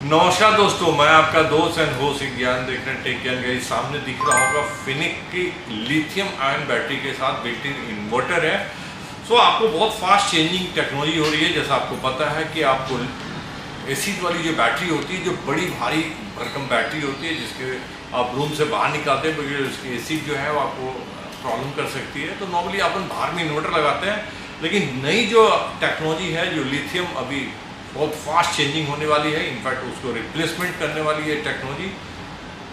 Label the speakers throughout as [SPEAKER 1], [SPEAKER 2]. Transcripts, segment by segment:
[SPEAKER 1] नमस्कार दोस्तों, मैं आपका दोस्त एंड होस्ट ज्ञान देख रहे हैं टेक ज्ञान। गाइस सामने दिख रहा होगा फिनिक की लिथियम आयन बैटरी के साथ बिल्ट इन इन्वर्टर है। सो आपको बहुत फास्ट चेंजिंग टेक्नोलॉजी हो रही है। जैसा आपको पता है कि आपको एसिड वाली जो बैटरी होती है, जो बड़ी भारी भरकम बैटरी होती है, जिसके आप रूम से बाहर निकालते हैं बगैर उसकी एसिड जो है वो आपको प्रॉब्लम कर सकती है। तो नॉर्मली अपन बाहर में इन्वर्टर लगाते हैं, लेकिन नई जो टेक्नोलॉजी है, जो लिथियम अभी बहुत फास्ट चेंजिंग होने वाली है, इनफैक्ट उसको रिप्लेसमेंट करने वाली है टेक्नोलॉजी,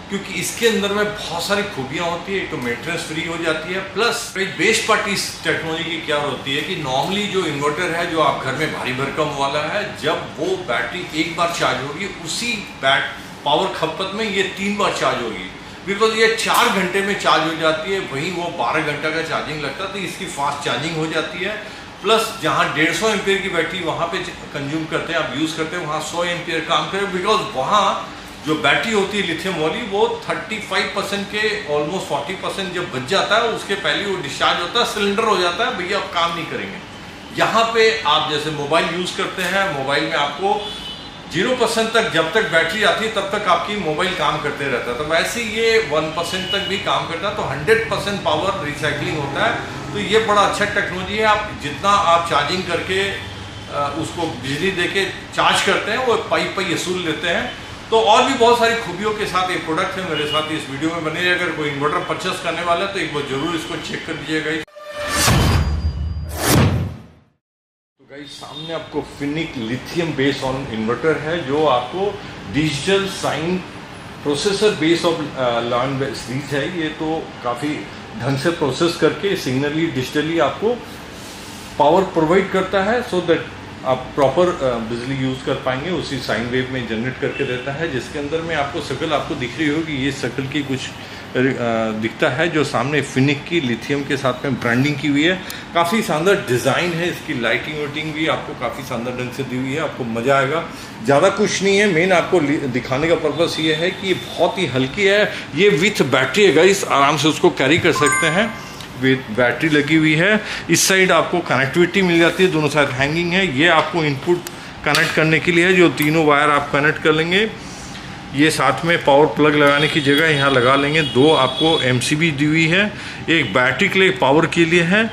[SPEAKER 1] क्योंकि इसके अंदर में बहुत सारी खूबियां होती है। एक तो मेंटेनेंस फ्री हो जाती है, प्लस बेस्ट पार्ट इस टेक्नोलॉजी की क्या होती है कि नॉर्मली जो इन्वर्टर है, जो आप घर में भारी भरकम वाला है, जब वो बैटरी एक बार चार्ज होगी, उसी पावर खपत में ये 3 बार चार्ज होगी। बिकॉज ये 4 घंटे में चार्ज हो जाती है, वहीं वो 12 घंटा का चार्जिंग लगता है, तो इसकी फास्ट चार्जिंग हो जाती है। प्लस जहाँ 150 एम्पियर की बैटरी वहाँ पे कंज्यूम करते हैं, आप यूज़ करते हैं, वहाँ 100 एम्पियर काम करें। बिकॉज वहाँ जो बैटरी होती है लिथियम वाली, वो 35% के ऑलमोस्ट 40% जब बच जाता है, उसके पहले वो डिस्चार्ज होता है, सिलेंडर हो जाता है, भैया आप काम नहीं करेंगे। यहाँ पे आप जैसे मोबाइल यूज़ करते हैं, मोबाइल में आपको 0% तक जब तक बैटरी आती है तब तक आपकी मोबाइल काम करते रहता है। तो वैसे ये 1% तक भी काम करता है, तो 100% पावर रिसाइकलिंग होता है। तो ये बड़ा अच्छा टेक्नोलॉजी है। आप जितना आप चार्जिंग करके उसको बिजली देके चार्ज करते हैं, वो पाई वसूल लेते हैं। तो और भी बहुत सारी खूबियों के साथ ये प्रोडक्ट है। मेरे साथ इस वीडियो में बने रहिए। अगर कोई इन्वर्टर परचेस करने वाला है तो एक बार जरूर इसको चेक कर दीजिएगा। तो गाइस सामने आपको फिनिक लिथियम बेस ऑन इन्वर्टर है, जो आपको digital sign processor base of learn series है। ये तो काफ़ी ढंग से प्रोसेस करके सिग्नली डिजिटली आपको पावर प्रोवाइड करता है, सो दैट आप प्रॉपर बिजली यूज़ कर पाएंगे। उसी साइन वेव में जनरेट करके देता है, जिसके अंदर में आपको शक्ल आपको दिख रही होगी। ये शक्ल की कुछ दिखता है, जो सामने फिनिक की लिथियम के साथ में ब्रांडिंग की हुई है। काफ़ी शानदार डिज़ाइन है इसकी। लाइटिंग वाइटिंग भी आपको काफ़ी शानदार ढंग से दी हुई है, आपको मज़ा आएगा। ज़्यादा कुछ नहीं है, मेन आपको दिखाने का पर्पस ये है कि ये बहुत ही हल्की है। ये विथ बैटरी है गाइस, आराम से उसको कैरी कर सकते हैं। विथ बैटरी लगी हुई है। इस साइड आपको कनेक्टिविटी मिल जाती है, दोनों साइड हैंगिंग है। ये आपको इनपुट कनेक्ट करने के लिए है, जो तीनों वायर आप कनेक्ट कर लेंगे। ये साथ में पावर प्लग लगाने की जगह यहाँ लगा लेंगे। 2 आपको MCB दी हुई है, एक बैटरी के लिए, पावर के लिए है,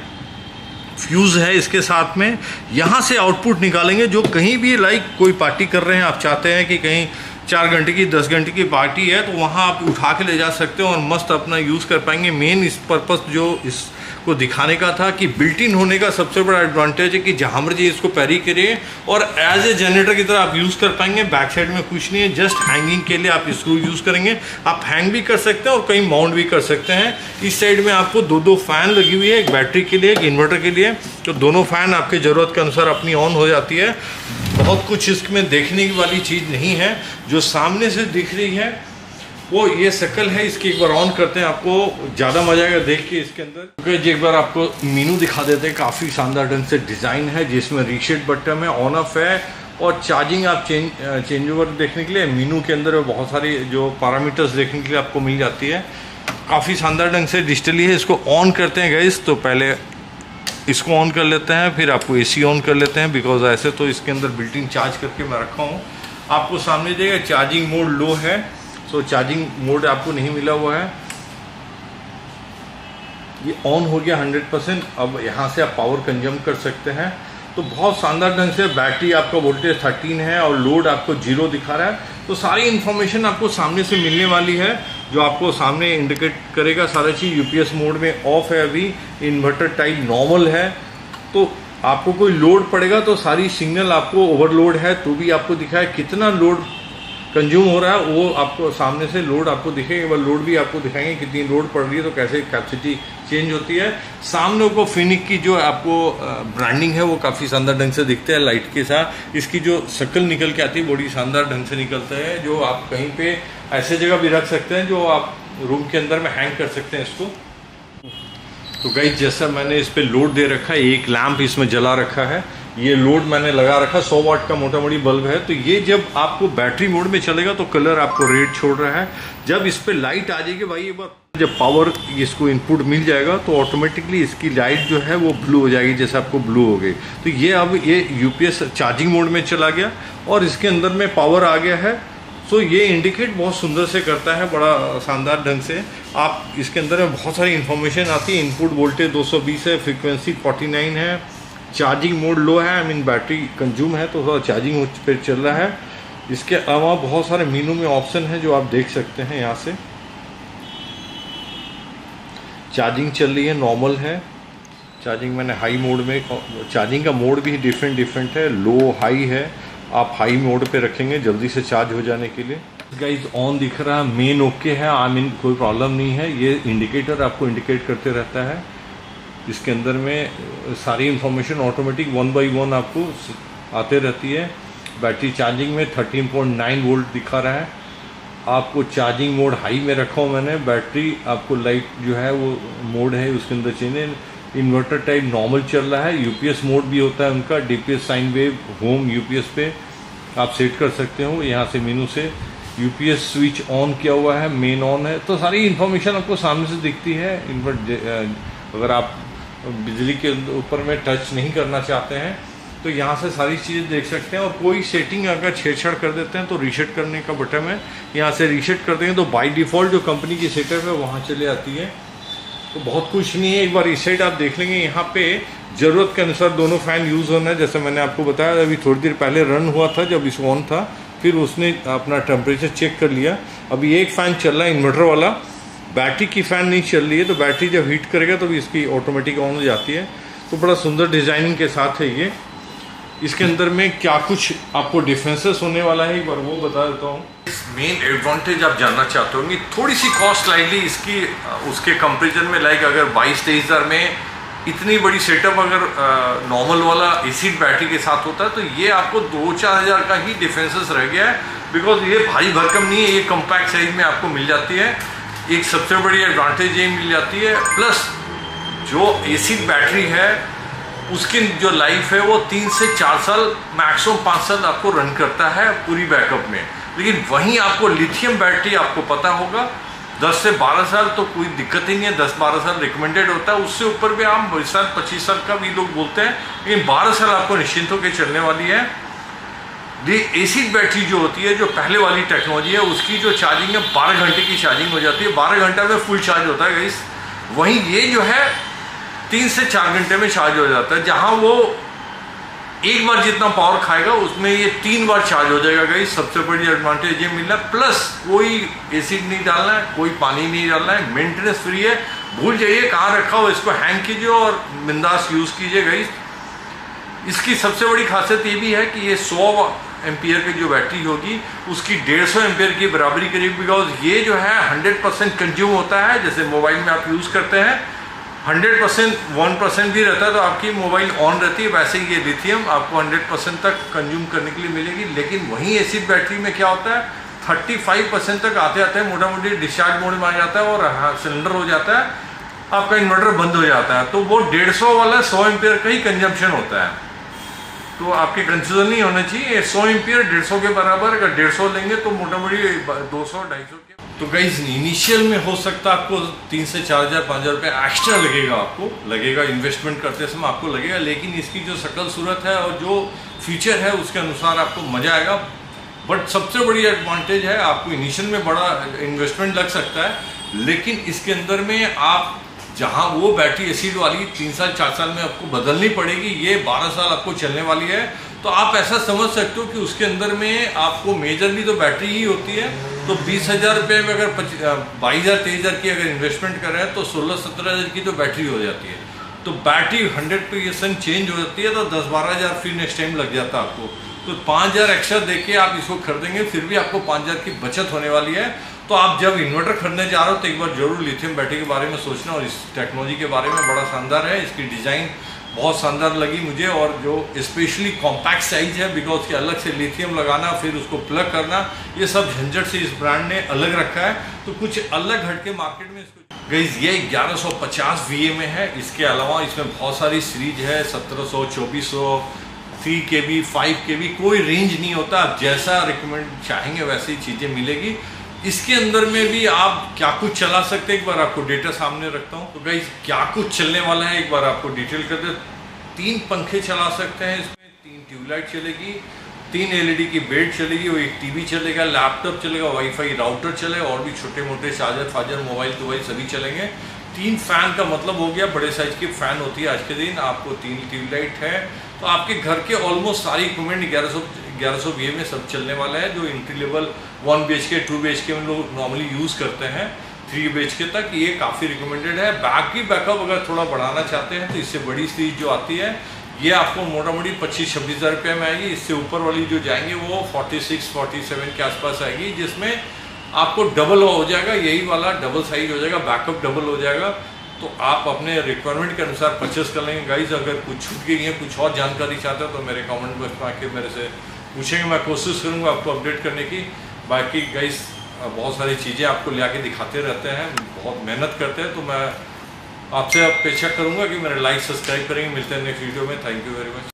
[SPEAKER 1] फ्यूज़ है इसके साथ में। यहाँ से आउटपुट निकालेंगे, जो कहीं भी लाइक कोई पार्टी कर रहे हैं, आप चाहते हैं कि कहीं 4 घंटे की 10 घंटे की पार्टी है, तो वहाँ आप उठा के ले जा सकते हो और मस्त अपना यूज़ कर पाएंगे। मेन इस पर्पस जो इसको दिखाने का था कि बिल्ट इन होने का सबसे बड़ा एडवांटेज है कि जहाँ मर्जी इसको पैरी करिए और एज ए जनरेटर की तरह आप यूज़ कर पाएंगे। बैक साइड में कुछ नहीं है, जस्ट हैंगिंग के लिए आप इसको यूज़ करेंगे। आप हैंग भी कर सकते हैं और कहीं माउंट भी कर सकते हैं। इस साइड में आपको 2 फैन लगी हुई है, एक बैटरी के लिए, एक इन्वर्टर के लिए। तो दोनों फैन आपके ज़रूरत के अनुसार अपनी ऑन हो जाती है। बहुत कुछ इसमें देखने वाली चीज़ नहीं है। जो सामने से दिख रही है वो ये शक्ल है इसकी। एक बार ऑन करते हैं, आपको ज़्यादा मजा आएगा देख के इसके अंदर। एक बार आपको मीनू दिखा देते हैं। काफ़ी शानदार ढंग से डिज़ाइन है, जिसमें रीसेट बटन है, ऑन ऑफ है, और चार्जिंग आप चेंज ओवर देखने के लिए मीनू के अंदर बहुत सारी जो पैरामीटर्स देखने के लिए आपको मिल जाती है। काफ़ी शानदार ढंग से डिजिटली है। इसको ऑन करते हैं गाइस, तो पहले इसको ऑन कर लेते हैं, फिर आपको AC ऑन कर लेते हैं। बिकॉज ऐसे तो इसके अंदर बिल्ट इन चार्ज करके मैं रखा हूँ। आपको सामने देगा चार्जिंग मोड लो है, तो चार्जिंग मोड आपको नहीं मिला हुआ है। ये ऑन हो गया 100%। अब यहाँ से आप पावर कंज्यूम कर सकते हैं। तो बहुत शानदार ढंग से बैटरी आपका वोल्टेज 13 है और लोड आपको 0 दिखा रहा है। तो सारी इन्फॉर्मेशन आपको सामने से मिलने वाली है, जो आपको सामने इंडिकेट करेगा सारा चीज़। UPS मोड में ऑफ है अभी, इन्वर्टर टाइप नॉर्मल है। तो आपको कोई लोड पड़ेगा तो सारी सिग्नल आपको ओवरलोड है तो भी आपको दिखाए कितना लोड कंज्यूम हो रहा है, वो आपको सामने से लोड आपको दिखेगा। वह लोड भी आपको दिखाएंगे कितनी लोड पड़ रही है, तो कैसे कैपेसिटी चेंज होती है। सामने को फिनिक की जो आपको ब्रांडिंग है वो काफ़ी शानदार ढंग से दिखता है लाइट के साथ। इसकी जो शक्ल निकल के आती है बड़ी शानदार ढंग से निकलता है, जो आप कहीं पे ऐसे जगह भी रख सकते हैं, जो आप रूम के अंदर में हैंग कर सकते हैं इसको। तो गाइस जैसा मैंने इस पर लोड दे रखा है, एक लैंप इसमें जला रखा है। ये लोड मैंने लगा रखा, 100 वाट का मोटा मोटी बल्ब है। तो ये जब आपको बैटरी मोड में चलेगा तो कलर आपको रेड छोड़ रहा है। जब इस पर लाइट आ जाएगी भाई, एक बार जब पावर इसको इनपुट मिल जाएगा तो ऑटोमेटिकली इसकी लाइट जो है वो ब्लू हो जाएगी, जैसे आपको ब्लू हो गई। तो ये अब ये यूपीएस चार्जिंग मोड में चला गया और इसके अंदर में पावर आ गया है। सो ये इंडिकेट बहुत सुंदर से करता है, बड़ा शानदार ढंग से। आप इसके अंदर में बहुत सारी इन्फॉर्मेशन आती है। इनपुट वोल्टेज 220 है, फ्रीक्वेंसी 49 है, चार्जिंग मोड लो है, आई मीन बैटरी कंज्यूम है तो थोड़ा चार्जिंग मोड पर चल रहा है। इसके अलावा बहुत सारे मेनू में ऑप्शन हैं जो आप देख सकते हैं। यहाँ से चार्जिंग चल रही है, नॉर्मल है चार्जिंग, मैंने हाई मोड में, चार्जिंग का मोड भी डिफरेंट है, लो हाई है। आप हाई मोड पे रखेंगे जल्दी से चार्ज हो जाने के लिए। गाइस ऑन दिख रहा है, मेन ओके है, आई मीन कोई प्रॉब्लम नहीं है। ये इंडिकेटर आपको इंडिकेट करते रहता है। इसके अंदर में सारी इंफॉर्मेशन ऑटोमेटिक 1 बाई 1 आपको आते रहती है। बैटरी चार्जिंग में 13.9 वोल्ट दिखा रहा है। आपको चार्जिंग मोड हाई में रखा हूँ मैंने। बैटरी आपको लाइट जो है वो मोड है उसके अंदर चेंज। इन्वर्टर टाइप नॉर्मल चल रहा है। यूपीएस मोड भी होता है उनका, DPS sine wave home UPS पे आप सेट कर सकते हो। यहाँ से मेनू से यूपीएस स्विच ऑन किया हुआ है, मेन ऑन है, तो सारी इन्फॉर्मेशन आपको सामने से दिखती है। अगर आप बिजली के ऊपर में टच नहीं करना चाहते हैं तो यहाँ से सारी चीज़ें देख सकते हैं। और कोई सेटिंग अगर छेड़छाड़ कर देते हैं तो रीसेट करने का बटन है, यहाँ से रीसेट कर देंगे तो बाय डिफ़ॉल्ट जो कंपनी की सेटअप है वहाँ चले आती है। तो बहुत कुछ नहीं है, एक बार इस साइड आप देख लेंगे। यहाँ पे ज़रूरत के अनुसार दोनों फ़ैन यूज़ होना है। जैसे मैंने आपको बताया अभी थोड़ी देर पहले रन हुआ था जब इस ऑन था, फिर उसने अपना टेम्परेचर चेक कर लिया। अभी एक फ़ैन चल रहा है इन्वर्टर वाला, बैटरी की फ़ैन नहीं चल रही है। तो बैटरी जब हीट करेगा तो इसकी ऑटोमेटिक ऑन हो जाती है। तो बड़ा सुंदर डिज़ाइनिंग के साथ है ये। इसके अंदर में क्या कुछ आपको डिफरेंसेस होने वाला है एक बार वो बता देता हूँ। मेन एडवांटेज आप जानना चाहते होंगे, थोड़ी सी कॉस्ट लाइटली इसकी उसके कंपेरिजन में, लाइक अगर 22-23 हज़ार में इतनी बड़ी सेटअप अगर नॉर्मल वाला एसिड बैटरी के साथ होता है तो ये आपको 2-4 हज़ार का ही डिफरेंसेस रह गया है। बिकॉज ये भारी भरकम नहीं है, ये कम्पैक्ट साइज में आपको मिल जाती है। एक सबसे बड़ी एडवांटेज ये मिल जाती है। प्लस जो एसिड बैटरी है उसकी जो लाइफ है वो 3 से 4 साल, मैक्सिमम 5 साल आपको रन करता है पूरी बैकअप में। लेकिन वहीं आपको लिथियम बैटरी आपको पता होगा 10 से 12 साल तो कोई दिक्कत ही नहीं है। 10-12 साल रिकमेंडेड होता है, उससे ऊपर भी हम 20 साल 25 साल का भी लोग बोलते हैं, लेकिन 12 साल आपको निश्चिंत होकर चलने वाली है। ये एसिड बैटरी जो होती है, जो पहले वाली टेक्नोलॉजी है, उसकी जो चार्जिंग है 12 घंटे की चार्जिंग हो जाती है, 12 घंटा में फुल चार्ज होता है गाइस। वहीं ये जो है 3 से 4 घंटे में चार्ज हो जाता है। जहां वो एक बार जितना पावर खाएगा उसमें ये 3 बार चार्ज हो जाएगा गाइस। सबसे बड़ी एडवांटेज ये मिल रहा है। प्लस कोई एसिड नहीं डालना है, कोई पानी नहीं डालना है, मेंटेनेंस फ्री है। भूल जाइए कहाँ रखा हो, इसको हैंग कीजिए और बिंदास यूज़ कीजिए गाइस। इसकी सबसे बड़ी खासियत ये भी है कि ये 100 एम्पियर की जो बैटरी होगी उसकी 150 एम्पियर की बराबरी करेगी। बिकॉज ये जो है 100% कंज्यूम होता है। जैसे मोबाइल में आप यूज़ करते हैं 100%, 1% भी रहता है तो आपकी मोबाइल ऑन रहती है, वैसे ही ये लिथियम आपको 100% तक कंज्यूम करने के लिए मिलेगी। लेकिन वहीं एसिड बैटरी में क्या होता है 35% तक आते आते मोटा मोटी डिस्चार्ज मोड में आ जाता है और सिलेंडर हो जाता है, आपका इन्वर्टर बंद हो जाता है। तो वो 150 वाला 100 एम्पियर का ही कंजम्पशन होता है। तो आपके कंफ्यूजन नहीं होना चाहिए। 100 एम्पियर 150 के बराबर, अगर 150 लेंगे तो मोटा मोटी 200-250 के। तो गाइस इनिशियल में हो सकता है आपको 3 से 4 हज़ार 5 हज़ार रुपये एक्स्ट्रा लगेगा, आपको लगेगा इन्वेस्टमेंट करते समय आपको लगेगा। लेकिन इसकी जो शकल सूरत है और जो फीचर है उसके अनुसार आपको मज़ा आएगा। बट सबसे बड़ी एडवांटेज है आपको इनिशियल में बड़ा इन्वेस्टमेंट लग सकता है, लेकिन इसके अंदर में आप जहां वो बैटरी एसिड वाली 3 साल 4 साल में आपको बदलनी पड़ेगी, ये 12 साल आपको चलने वाली है। तो आप ऐसा समझ सकते हो कि उसके अंदर में आपको मेजर भी तो बैटरी ही होती है। तो 20,000 रुपये में अगर 22,000-23,000 की अगर इन्वेस्टमेंट कर रहे हैं तो 16-17 हज़ार की तो बैटरी हो जाती है। तो बैटरी 100% चेंज हो जाती है तो 10-12 हज़ार फिर नेक्स्ट टाइम लग जाता है आपको। तो 5,000 एक्स्ट्रा देके आप इसको खरीदेंगे फिर भी आपको 5,000 की बचत होने वाली है। तो आप जब इन्वर्टर खरीदने जा रहे हो तो एक बार जरूर लिथियम बैटरी के बारे में सोचना। और इस टेक्नोलॉजी के बारे में बड़ा शानदार है, इसकी डिज़ाइन बहुत शानदार लगी मुझे। और जो स्पेशली कॉम्पैक्ट साइज है, बिकॉज के अलग से लिथियम लगाना फिर उसको प्लग करना, ये सब झंझट से इस ब्रांड ने अलग रखा है। तो कुछ अलग हटके मार्केट में इसको गाइस ये 1150 VA में है। इसके अलावा इसमें बहुत सारी सीरीज है, 1700, 2400, 3 KB, 5 KB, कोई रेंज नहीं होता। आप जैसा रिकमेंड चाहेंगे वैसी चीज़ें मिलेगी। इसके अंदर में भी आप क्या कुछ चला सकते हैं, एक बार आपको डेटा सामने रखता हूँ। तो गाइस क्या कुछ चलने वाला है एक बार आपको डिटेल कर दे। 3 पंखे चला सकते हैं इसमें, 3 ट्यूबलाइट चलेगी, 3 एलईडी की बेड चलेगी, वो एक टीवी चलेगा, लैपटॉप चलेगा, वाईफाई राउटर चलेगा, और भी छोटे मोटे चार्जर फार्जर मोबाइल तो सभी चलेंगे। 3 फैन का मतलब हो गया, बड़े साइज की फैन होती है आज के दिन। आपको 3 ट्यूबलाइट है, तो आपके घर के ऑलमोस्ट सारी इक्विपमेंट 1100 वीए में सब चलने वाला है, जो एंट्री लेवल 1 BHK 2 BHK में लोग नॉर्मली यूज़ करते हैं, 3 BHK तक ये काफ़ी रिकमेंडेड है। बाकी बैकअप अगर थोड़ा बढ़ाना चाहते हैं तो इससे बड़ी सीरीज जो आती है ये आपको मोटा मोटी 25-26 हज़ार रुपये में आएगी। इससे ऊपर वाली जो जाएंगे वो 46-47 के आसपास आएगी, जिसमें आपको डबल हो जाएगा, यही वाला डबल साइज हो जाएगा, बैकअप डबल हो जाएगा। तो आप अपने रिक्वायरमेंट के अनुसार परचेस कर लेंगे। गाइज अगर कुछ छूट गई है, कुछ और जानकारी चाहते हो तो मेरे कमेंट बॉक्स में आके मेरे से पूछेंगे, मैं कोशिश करूँगा आपको अपडेट करने की। बाकी गाइज बहुत सारी चीज़ें आपको ले आके दिखाते रहते हैं, बहुत मेहनत करते हैं, तो मैं आपसे अपेक्षा करूँगा कि मेरे लाइक सब्सक्राइब करेंगे। मिलते हैं नेक्स्ट वीडियो में। Thank you very much.